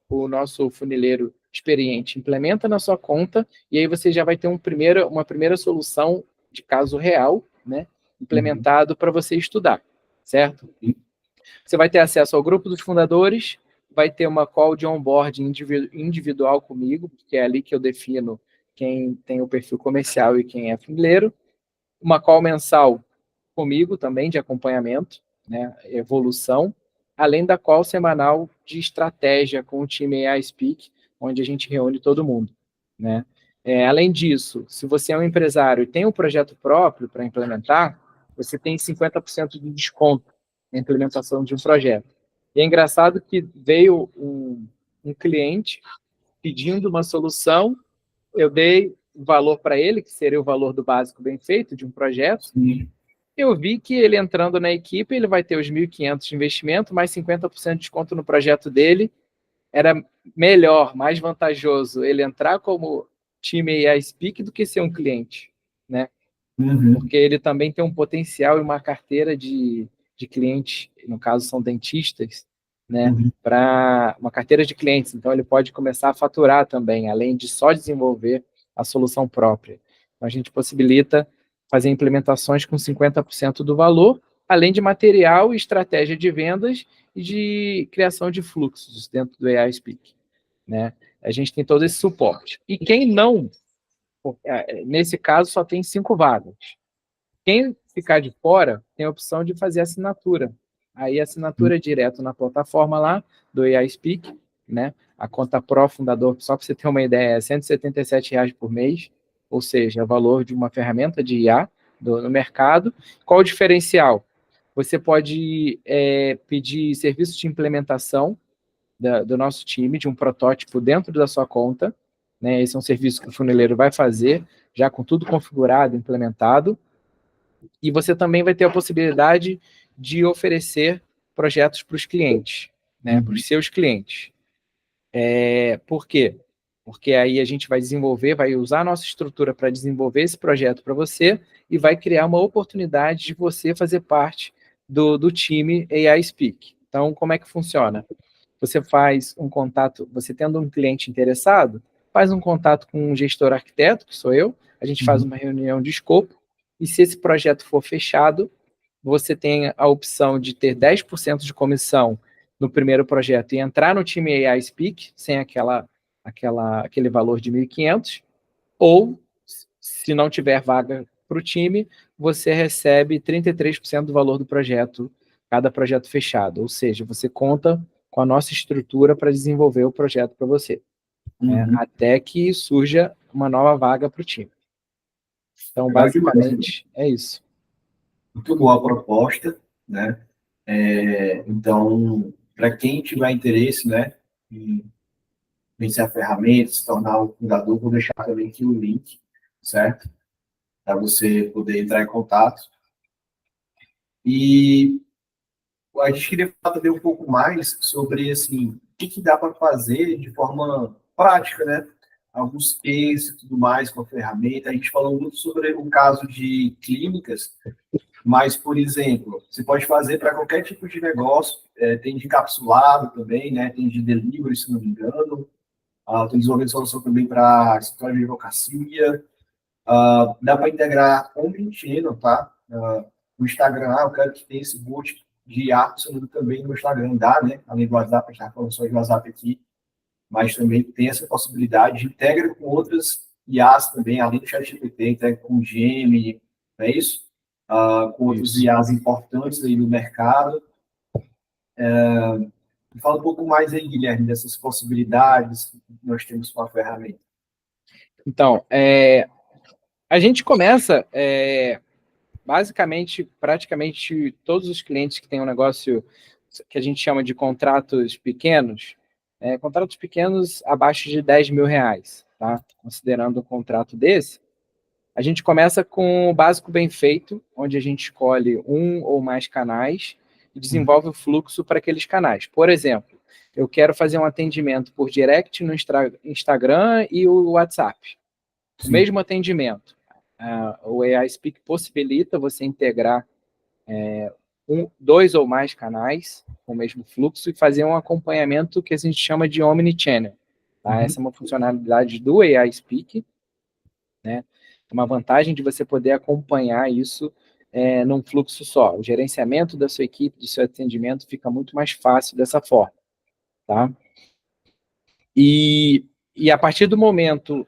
o nosso funileiro experiente implementa na sua conta, e aí você já vai ter uma primeira solução de caso real, né, implementado para você estudar, certo? Você vai ter acesso ao grupo dos fundadores, vai ter uma call de onboarding individual comigo, que é ali que eu defino quem tem o perfil comercial e quem é funileiro, uma call mensal comigo também de acompanhamento, né, evolução, além da call semanal de estratégia com o time AI Speak, onde a gente reúne todo mundo, né? Além disso, se você é um empresário e tem um projeto próprio para implementar, você tem 50% de desconto na implementação de um projeto. E é engraçado que veio um cliente pedindo uma solução, eu dei o valor para ele, que seria o valor do básico bem feito de um projeto.
Sim.
Eu vi que ele entrando na equipe, ele vai ter os 1.500 de investimento, mais 50% de desconto no projeto dele. Era melhor, mais vantajoso ele entrar como time AI Speak do que ser um cliente, né? Porque ele também tem um potencial e uma carteira de clientes, no caso são dentistas, né? Para uma carteira de clientes. Então ele pode começar a faturar também, além de só desenvolver a solução própria. Então a gente possibilita fazer implementações com 50% do valor, além de material e estratégia de vendas e de criação de fluxos dentro do AI Speak, né? A gente tem todo esse suporte. E quem não, nesse caso, só tem 5 vagas. Quem ficar de fora tem a opção de fazer assinatura. Aí assinatura direto na plataforma lá do AI Speak, né? A conta Pro Fundador, só para você ter uma ideia, é R$ 177 por mês, ou seja, é o valor de uma ferramenta de IA no mercado. Qual o diferencial? Você pode pedir serviço de implementação do nosso time, de um protótipo dentro da sua conta, né? Esse é um serviço que o funileiro vai fazer, já com tudo configurado, implementado. E você também vai ter a possibilidade de oferecer projetos para os clientes, né? Para os seus clientes. Por quê? Porque aí a gente vai desenvolver, vai usar a nossa estrutura para desenvolver esse projeto para você e vai criar uma oportunidade de você fazer parte do time AI Speak. Então, como é que funciona? Você faz um contato, você tendo um cliente interessado, faz um contato com um gestor arquiteto, que sou eu, a gente faz uma reunião de escopo, e se esse projeto for fechado, você tem a opção de ter 10% de comissão no primeiro projeto e entrar no time AI Speak, sem aquele valor de 1.500, ou, se não tiver vaga para o time, você recebe 33% do valor do projeto, cada projeto fechado. Ou seja, você conta com a nossa estrutura para desenvolver o projeto para você, né? Até que surja uma nova vaga para o time. Então, basicamente, é isso.
Muito boa a proposta, né? Então, para quem tiver interesse, né, em conhecer a ferramenta, se tornar um fundador, vou deixar também aqui o link, certo? Para você poder entrar em contato. E a gente queria falar também um pouco mais sobre, assim, o que dá para fazer de forma prática, né? Alguns cases e tudo mais com a ferramenta. A gente falou muito sobre o caso de clínicas, mas, por exemplo, você pode fazer para qualquer tipo de negócio. Tem de encapsulado também, né? Tem de delivery, se não me engano. Tem desenvolvendo solução também para escritório de advocacia. Dá para integrar omnichannel, tá? No Instagram, eu quero que tenha esse bot de IA funcionando também no Instagram, dá, né? Além do WhatsApp, a gente está falando só de WhatsApp aqui, mas também tem essa possibilidade de integra com outras IAs também, além do ChatGPT, integra com o Gemini, não é isso? Com outros IAs importantes aí no mercado. Fala um pouco mais aí, Guilherme, dessas possibilidades que nós temos com a ferramenta.
Então, a gente começa, basicamente, praticamente todos os clientes que têm um negócio que a gente chama de contratos pequenos abaixo de R$ 10.000, tá? Considerando um contrato desse, a gente começa com o básico bem feito, onde a gente escolhe um ou mais canais e desenvolve o fluxo para aqueles canais. Por exemplo, eu quero fazer um atendimento por direct no Instagram e o WhatsApp. O mesmo atendimento. O AI Speak possibilita você integrar 2 ou mais canais com o mesmo fluxo e fazer um acompanhamento que a gente chama de omnichannel. Tá? Essa é uma funcionalidade do AI Speak, né? Uma vantagem de você poder acompanhar isso num fluxo só. O gerenciamento da sua equipe, do seu atendimento, fica muito mais fácil dessa forma. Tá? E a partir do momento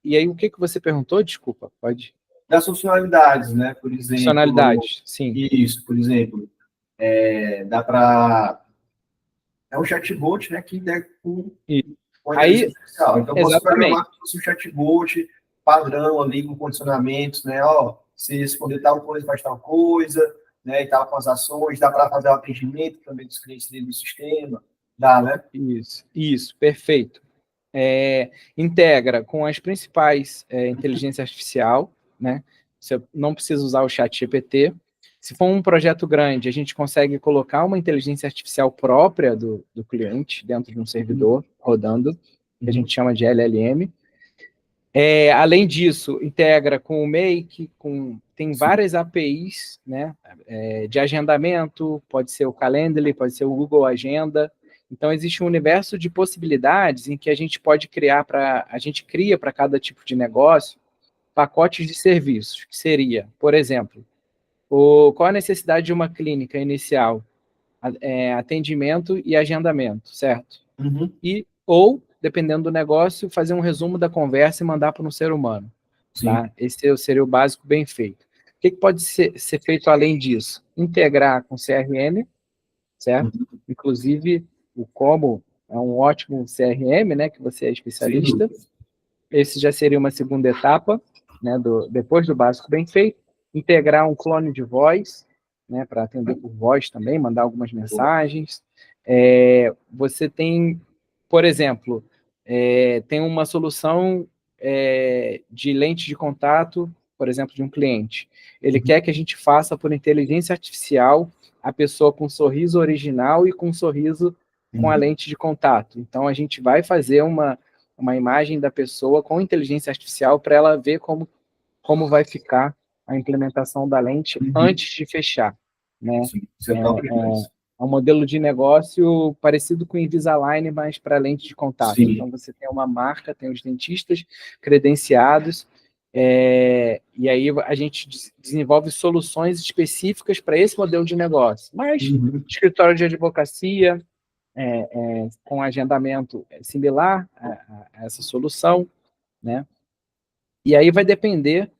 E aí, o que você perguntou? Desculpa, pode.
Das funcionalidades, né? Por exemplo,
Funcionalidades, sim.
isso, por exemplo, dá para... É um chatbot, né, que é
E
com a inteligência
aí,
artificial. Então, eu posso
exatamente.
programar como se fosse um chatbot padrão ali, com condicionamentos, né? Ó, se responder tal coisa, faz tal coisa, né? E tal, com as ações. Dá para fazer o atendimento também dos clientes dentro do sistema. Dá, né?
Isso, perfeito. Integra com as principais inteligência artificial, né? Você não precisa usar o chat GPT. Se for um projeto grande, a gente consegue colocar uma inteligência artificial própria do cliente dentro de um servidor rodando, que a gente chama de LLM. Além disso, integra com o Make, tem várias APIs, né, de agendamento, pode ser o Calendly, pode ser o Google Agenda. Então, existe um universo de possibilidades em que a gente pode criar a gente cria para cada tipo de negócio pacotes de serviços, que seria, por exemplo, qual a necessidade de uma clínica inicial? Atendimento e agendamento, certo?
Uhum.
Ou, dependendo do negócio, fazer um resumo da conversa e mandar para um ser humano. Tá? Esse seria o básico bem feito. O que pode ser feito além disso? Integrar com CRM, certo?
Uhum.
Inclusive, o Como é um ótimo CRM, né, que você é especialista.
Sim.
Esse já seria uma segunda etapa, né, depois do básico bem feito. Integrar um clone de voz, né, para atender por voz também, mandar algumas mensagens. Você tem, por exemplo, tem uma solução de lente de contato, por exemplo, de um cliente. Ele quer que a gente faça por inteligência artificial a pessoa com um sorriso original e com um sorriso com a lente de contato. Então, a gente vai fazer uma imagem da pessoa com inteligência artificial para ela ver como vai ficar a implementação da lente antes de fechar. Né?
Sim. Isso é top demais.
É um modelo de negócio parecido com o Invisalign, mas para lente de contato.
Sim.
Então, você tem uma marca, tem os dentistas credenciados, e aí a gente desenvolve soluções específicas para esse modelo de negócio. Mas escritório de advocacia, com agendamento similar a essa solução, né? E aí vai depender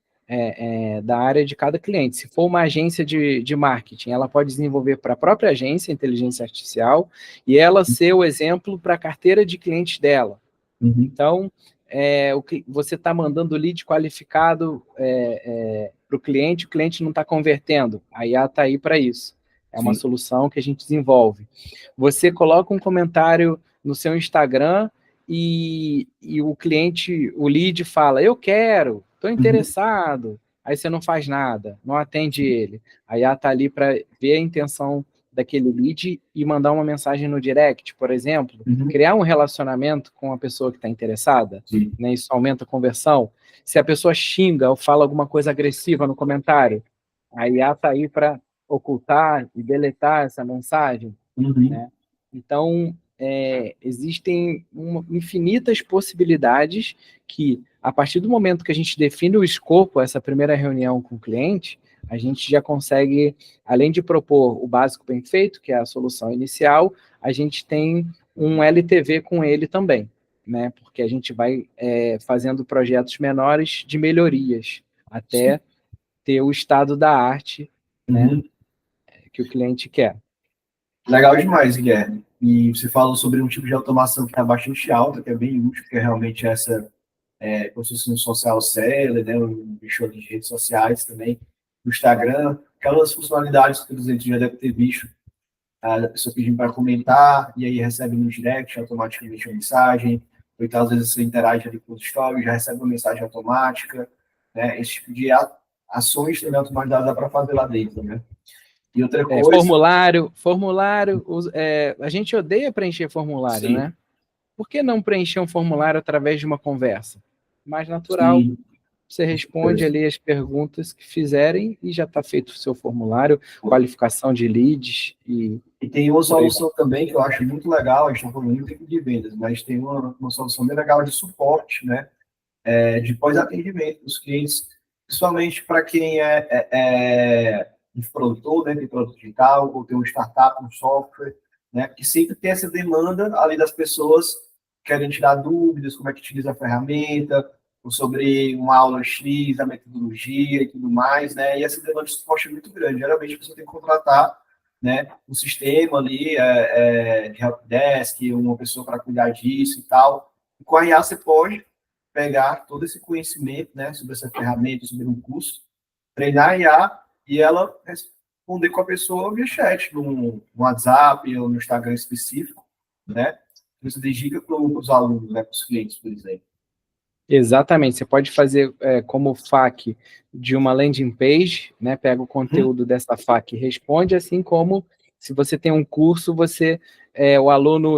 da área de cada cliente. Se for uma agência de marketing, ela pode desenvolver para a própria agência inteligência artificial e ela ser o exemplo para a carteira de clientes dela. Então, você está mandando lead qualificado para o cliente não está convertendo. A IA está aí para isso. É uma solução que a gente desenvolve. Você coloca um comentário no seu Instagram e o cliente, o lead fala, eu quero, estou interessado. Aí você não faz nada, não atende ele. A IA está ali para ver a intenção daquele lead e mandar uma mensagem no direct, por exemplo, criar um relacionamento com a pessoa que está interessada, né? Isso aumenta a conversão. Se a pessoa xinga ou fala alguma coisa agressiva no comentário, a IA está aí para ocultar e deletar essa mensagem, né? Então, existem infinitas possibilidades que, a partir do momento que a gente define o escopo, essa primeira reunião com o cliente, a gente já consegue, além de propor o básico bem feito, que é a solução inicial, a gente tem um LTV com ele também, né? Porque a gente vai fazendo projetos menores de melhorias, até ter o estado da arte, né, que o cliente quer.
Legal demais, Guilherme. E você falou sobre um tipo de automação que está bastante alta, que é bem útil, que é realmente essa, como se fosse um social seller, né, um bicho de redes sociais também, no Instagram, aquelas funcionalidades que, por exemplo, já deve ter visto, a pessoa pedindo para comentar, e aí recebe no direct automaticamente uma mensagem, ou então às vezes você interage ali com os stories, já recebe uma mensagem automática, né, esse tipo de ações também automatizadas dá para fazer lá dentro, né. E outra coisa...
Formulário, a gente odeia preencher formulário, né? Por que não preencher um formulário através de uma conversa? Mais natural. Você responde ali as perguntas que fizerem e já está feito o seu formulário, qualificação de leads. E
tem uma solução também que eu acho muito legal, a gente está falando muito de vendas, mas tem uma solução bem legal de suporte, né? De pós-atendimento dos clientes, principalmente para quem é um produtor, né, tem produto digital, ou tem uma startup, um software, né, que sempre tem essa demanda ali das pessoas querem tirar dúvidas, como é que utiliza a ferramenta, sobre uma aula X, a metodologia e tudo mais, né? E essa demanda de suporte é muito grande. Geralmente você tem que contratar, né, um sistema ali de helpdesk, uma pessoa para cuidar disso e tal. E com a IA você pode pegar todo esse conhecimento, né, sobre essa ferramenta, sobre um curso, treinar a IA e ela responder com a pessoa via chat, no WhatsApp ou no Instagram específico, né? Você dedica para os alunos, né, para os clientes, por exemplo.
Exatamente, você pode fazer como FAQ de uma landing page, né? Pega o conteúdo dessa FAQ e responde, assim como se você tem um curso, o aluno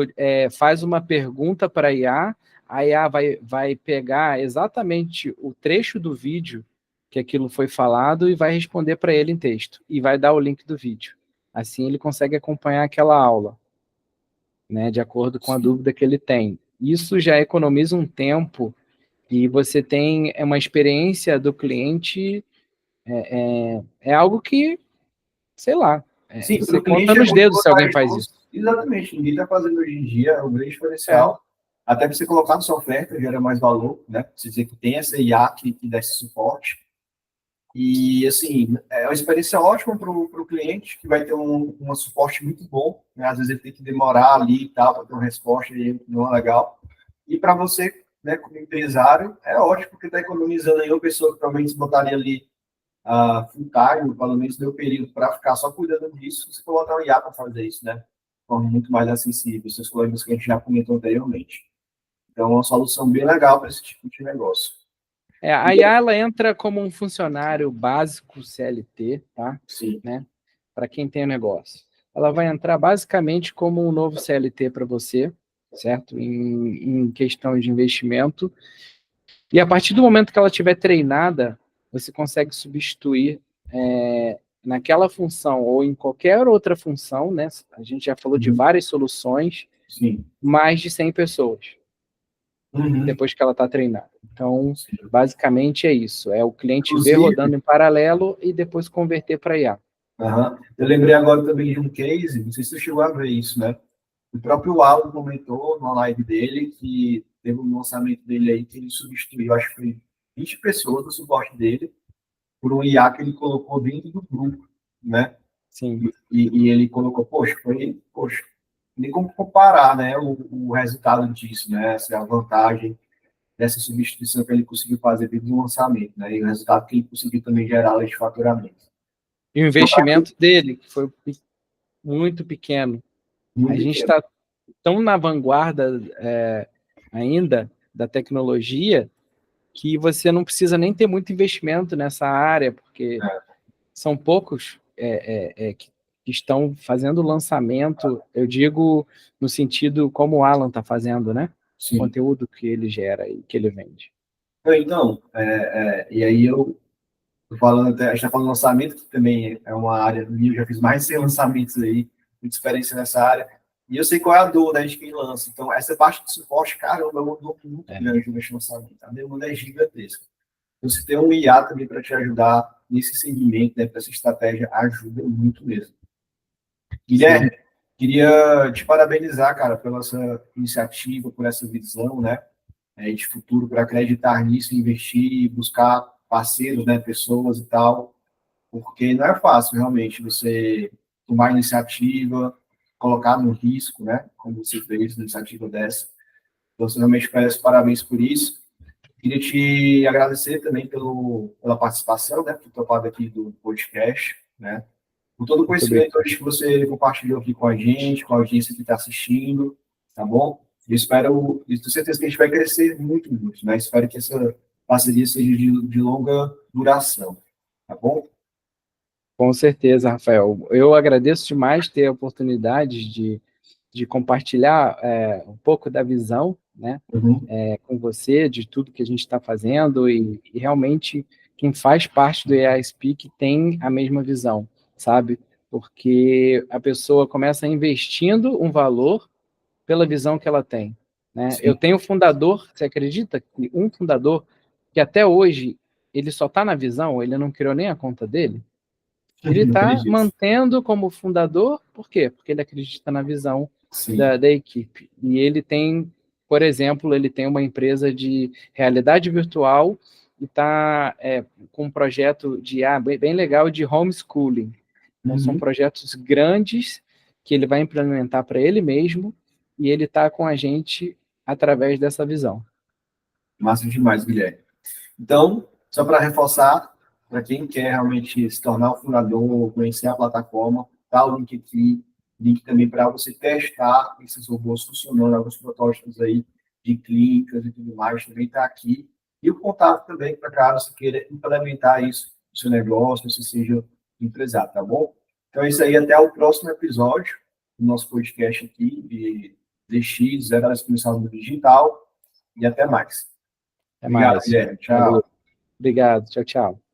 faz uma pergunta para a IA vai pegar exatamente o trecho do vídeo que aquilo foi falado e vai responder para ele em texto, e vai dar o link do vídeo. Assim ele consegue acompanhar aquela aula, né? De acordo com a dúvida que ele tem. Isso já economiza um tempo e você tem uma experiência do cliente, é algo que, sei lá,
Sim, para
você
o
conta
cliente é
nos
muito
dedos se alguém faz
vantajoso.
isso.
Exatamente, ninguém está fazendo hoje em dia, é um grande
É,
diferencial. Até para você colocar na sua oferta, gera mais valor, né? Você dizer que tem essa IA que dá esse suporte. E, assim, é uma experiência ótima para o cliente, que vai ter um suporte muito bom, né? Às vezes ele tem que demorar ali e tal, para ter uma resposta, e não é legal. E para você, né, como empresário, é ótimo, porque está economizando aí uma pessoa que provavelmente botaria ali full time, pelo menos deu período para ficar só cuidando disso, você colocar um IA para fazer isso, né? De forma muito mais acessível, esses problemas que a gente já comentou anteriormente. Então, é uma solução bem legal para esse tipo de negócio.
a IA ela entra como um funcionário básico CLT, tá?
Sim.
Né? Para quem tem o negócio. Ela vai entrar basicamente como um novo CLT para você, certo? Em questão de investimento. E a partir do momento que ela estiver treinada, você consegue substituir naquela função ou em qualquer outra função, né? A gente já falou de várias soluções,
Sim.
mais de 100 pessoas, depois que ela está treinada. Então,
Sim.
basicamente é isso. É o cliente ver
Inclusive,
rodando em paralelo e depois converter para IA.
eu lembrei agora também de um case, não sei se você chegou a ver isso, né? O próprio Alan comentou numa live dele que teve um lançamento dele aí que ele substituiu, acho que foi 20 pessoas do suporte dele por um IA que ele colocou dentro do grupo, né?
Sim.
E ele colocou, poxa, nem como comparar, né, o resultado disso, né? Essa é a vantagem dessa substituição que ele conseguiu fazer dentro do lançamento, né? E o resultado que ele conseguiu também gerar de faturamento.
E o investimento dele, que foi muito pequeno. A gente está tão na vanguarda ainda da tecnologia que você não precisa nem ter muito investimento nessa área, porque são poucos que estão fazendo lançamento, eu digo no sentido como o Alan está fazendo, né?
Sim.
O conteúdo que ele gera e que ele vende.
Então, e aí eu tô falando até, a gente está falando de lançamento, que também é uma área minha, eu já fiz mais de 100 lançamentos aí, muita experiência nessa área, e eu sei qual é a dor, né, de quem lança. Então, essa parte de suporte, caramba, é uma dor muito grande nesse lançamento, a demanda é gigantesca. Então, você ter um IA também para te ajudar nesse segmento, né, para essa estratégia, ajuda muito mesmo. Guilherme, queria te parabenizar, cara, pela essa iniciativa, por essa visão, né, de futuro, por acreditar nisso, investir, buscar parceiros, né, pessoas e tal, porque não é fácil, realmente, você tomar iniciativa, colocar no risco, né, como você fez, uma iniciativa dessa. Então, você realmente merece parabéns por isso. Queria te agradecer também pela participação, né, por topado aqui do podcast, né, por todo o conhecimento hoje que você compartilhou aqui com a gente, com a audiência que está assistindo, tá bom? Eu tenho certeza que a gente vai crescer muito, muito, né? Espero que essa parceria seja de longa duração, tá bom?
Com certeza, Rafael. Eu agradeço demais ter a oportunidade de compartilhar um pouco da visão, né, com você, de tudo que a gente está fazendo, e realmente quem faz parte do AI Speak tem a mesma visão, sabe? Porque a pessoa começa investindo um valor pela visão que ela tem, né? Eu tenho um fundador, você acredita? Um fundador que até hoje ele só está na visão, ele não criou nem a conta dele. Ele está mantendo como fundador, por quê? Porque ele acredita na visão da equipe. E ele tem por exemplo, ele tem uma empresa de realidade virtual e está com um projeto bem legal de homeschooling. Então, são projetos grandes que ele vai implementar para ele mesmo e ele está com a gente através dessa visão.
Massa demais, Guilherme. Então, só para reforçar, para quem quer realmente se tornar um fundador, conhecer a plataforma, tá o link aqui, link também para você testar esses robôs funcionando, alguns protótipos aí de clínicas e tudo mais, também está aqui. E o contato também para caso você queira implementar isso no seu negócio, você seja empresário, tá bom? Então é isso aí, até o próximo episódio do nosso podcast aqui de DX, Zero Exponencial no Digital, e até mais.
Até
Obrigado,
mais.
Guilherme.
Valeu.
Tchau.
Obrigado. Tchau, tchau.